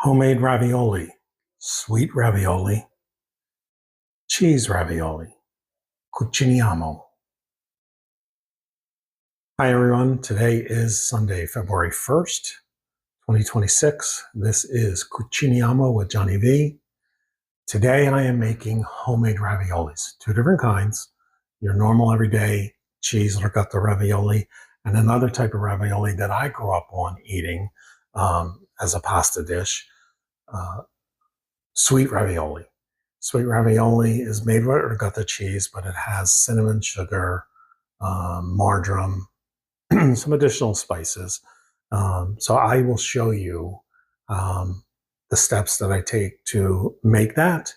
Homemade ravioli, sweet ravioli, cheese ravioli, cuciniamo. Hi everyone, today is Sunday, February 1st, 2026. This is Cuciniamo with Johnny V. Today I am making homemade raviolis, two different kinds. Your normal everyday cheese ricotta ravioli and another type of ravioli that I grew up on eating as a pasta dish. Sweet ravioli. Sweet ravioli is made with ricotta cheese, but it has cinnamon, sugar, marjoram, some additional spices. So I will show you the steps that I take to make that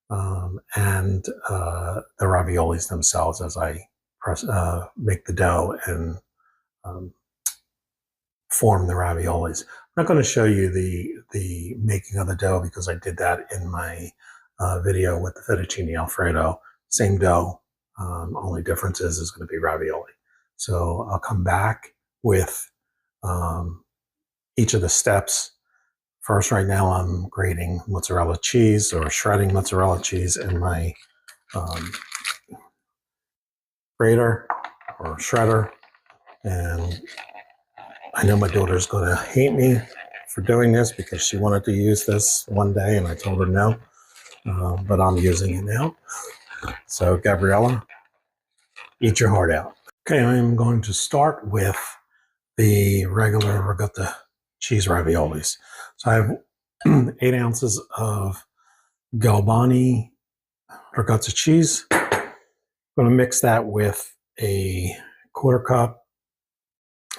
and the raviolis themselves as I make the dough and form the raviolis. I'm not going to show you the making of the dough because I did that in my video with the fettuccine alfredo. Same dough, only difference is going to be ravioli. So I'll come back with each of the steps. First, right now I'm grating mozzarella cheese or shredding mozzarella cheese in my grater or shredder. And I know my daughter's going to hate me for doing this because she wanted to use this one day and I told her no, but I'm using it now. So Gabriella, eat your heart out. Okay, I'm going to start with the regular ricotta cheese raviolis. So I have 8 ounces of Galbani ricotta cheese. I'm going to mix that with a 1/4 cup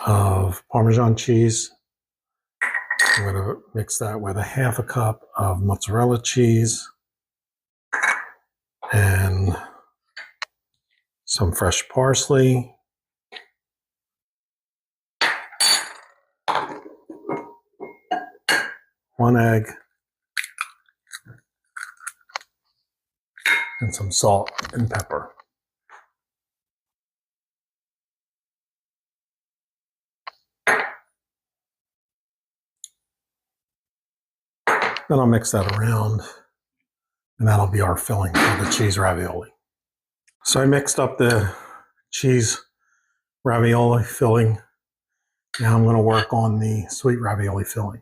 of Parmesan cheese. I'm going to mix that with a 1/2 cup of mozzarella cheese and some fresh parsley. One egg and some salt and pepper. Then I'll mix that around and that'll be our filling for the cheese ravioli. So I mixed up the cheese ravioli filling. Now I'm going to work on the sweet ravioli filling.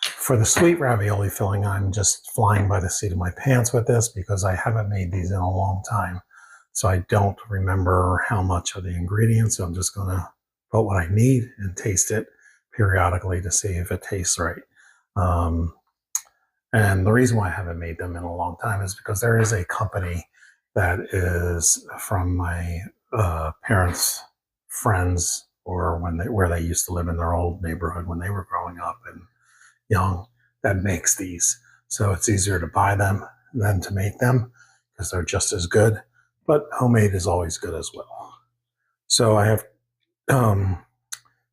For the sweet ravioli filling, I'm just flying by the seat of my pants with this because I haven't made these in a long time. So I don't remember how much of the ingredients. So I'm just going to put what I need and taste it periodically to see if it tastes right. And the reason why I haven't made them in a long time is because there is a company that is from my parents' friends or where they used to live in their old neighborhood when they were growing up and young that makes these. So it's easier to buy them than to make them because they're just as good, but homemade is always good as well. So I have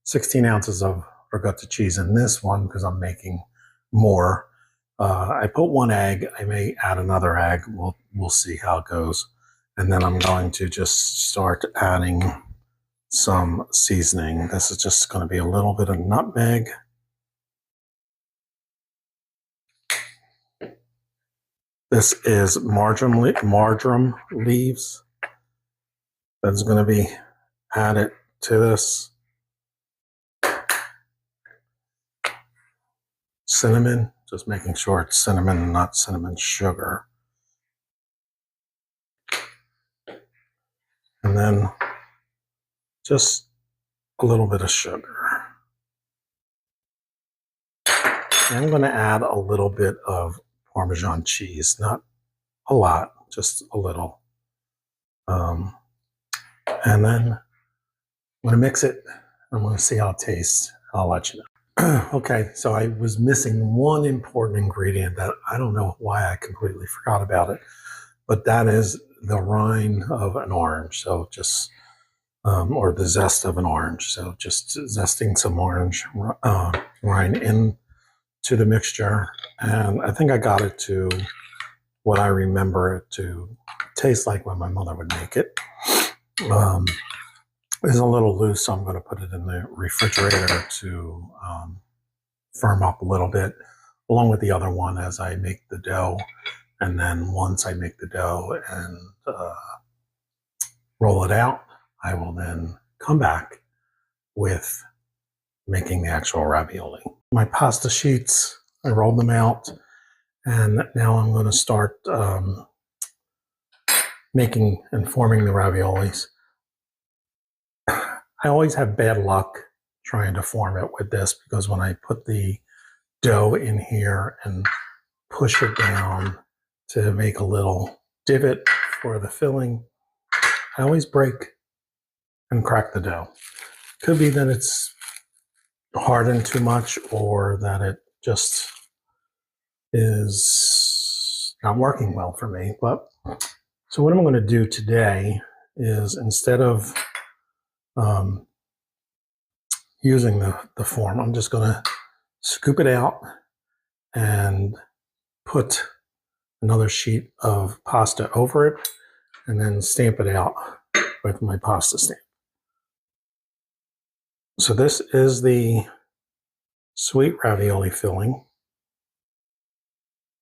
16 ounces of ricotta cheese in this one because I'm making more. I put 1 egg. I may add another egg. We'll see how it goes. And then I'm going to just start adding some seasoning. This is just going to be a little bit of nutmeg. This is marjoram leaves. That's going to be added to this. Cinnamon, just making sure it's cinnamon and not cinnamon sugar. And then just a little bit of sugar. And I'm going to add a little bit of Parmesan cheese, not a lot, just a little. And then I'm going to mix it. I'm going to see how it tastes. I'll let you know. Okay, so I was missing one important ingredient that I don't know why I completely forgot about it, but that is the rind of an orange. So just, or the zest of an orange. So just zesting some orange rind into the mixture. And I think I got it to what I remember it to taste like when my mother would make it. It's a little loose, so I'm going to put it in the refrigerator to firm up a little bit. along with the other one as I make the dough. And then once I make the dough and roll it out, I will then come back with making the actual ravioli. My pasta sheets, I rolled them out, and now I'm going to start making and forming the raviolis. I always have bad luck trying to form it with this because when I put the dough in here and push it down to make a little divot for the filling, I always break and crack the dough. Could be that it's hardened too much or that it just is not working well for me. But so what I'm going to do today is, instead of using the form, I'm just going to scoop it out and put another sheet of pasta over it and then stamp it out with my pasta stamp. So this is the sweet ravioli filling.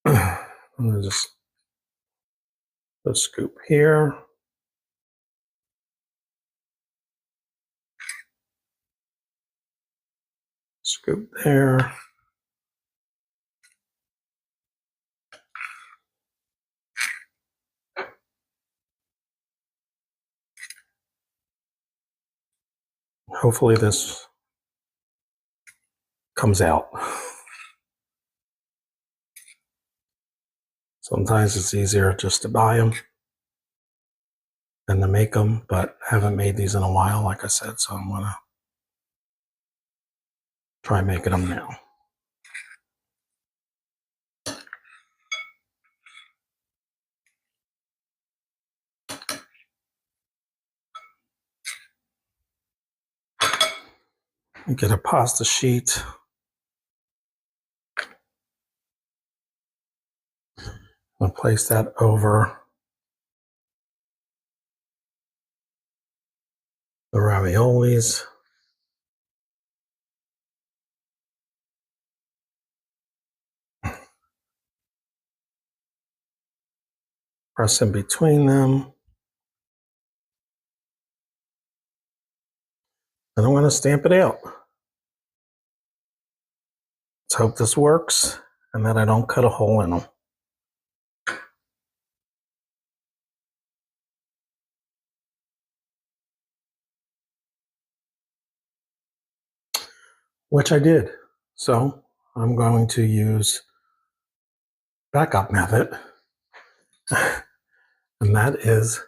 I'm going to just put a scoop here. Scoop there. Hopefully this comes out. Sometimes it's easier just to buy them than to make them, but I haven't made these in a while, like I said, so I'm going to try making them now. Get a pasta sheet. I'll place that over the raviolis. Press in between them. And I'm going to stamp it out. Let's hope this works and that I don't cut a hole in them. Which I did. So I'm going to use backup method, and that is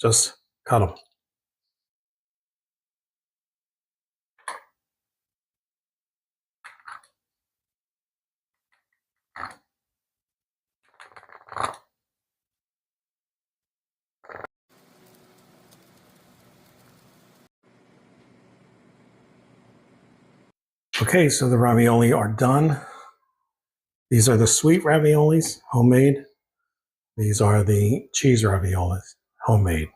just cut them. Okay, so the ravioli are done. These are the sweet raviolis, homemade. These are the cheese raviolis, homemade.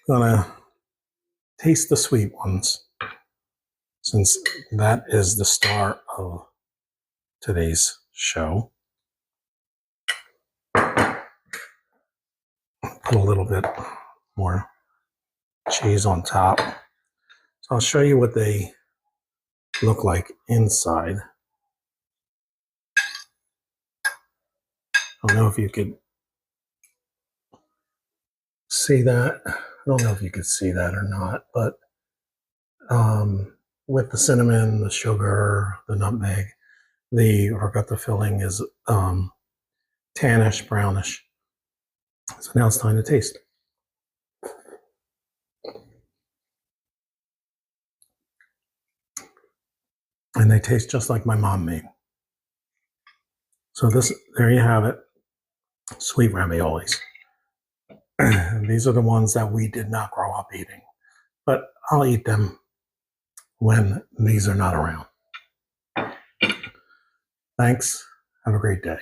Gonna taste the sweet ones, since that is the star of today's show. Put a little bit more cheese on top. So I'll show you what they look like inside. I don't know if you could see that. I don't know if you could see that or not, but with the cinnamon, the sugar, the nutmeg, the ricotta filling is tannish, brownish. So now it's time to taste. And they taste just like my mom made. So there you have it, sweet raviolis. These are the ones that we did not grow up eating, but I'll eat them when these are not around. Thanks. Have a great day.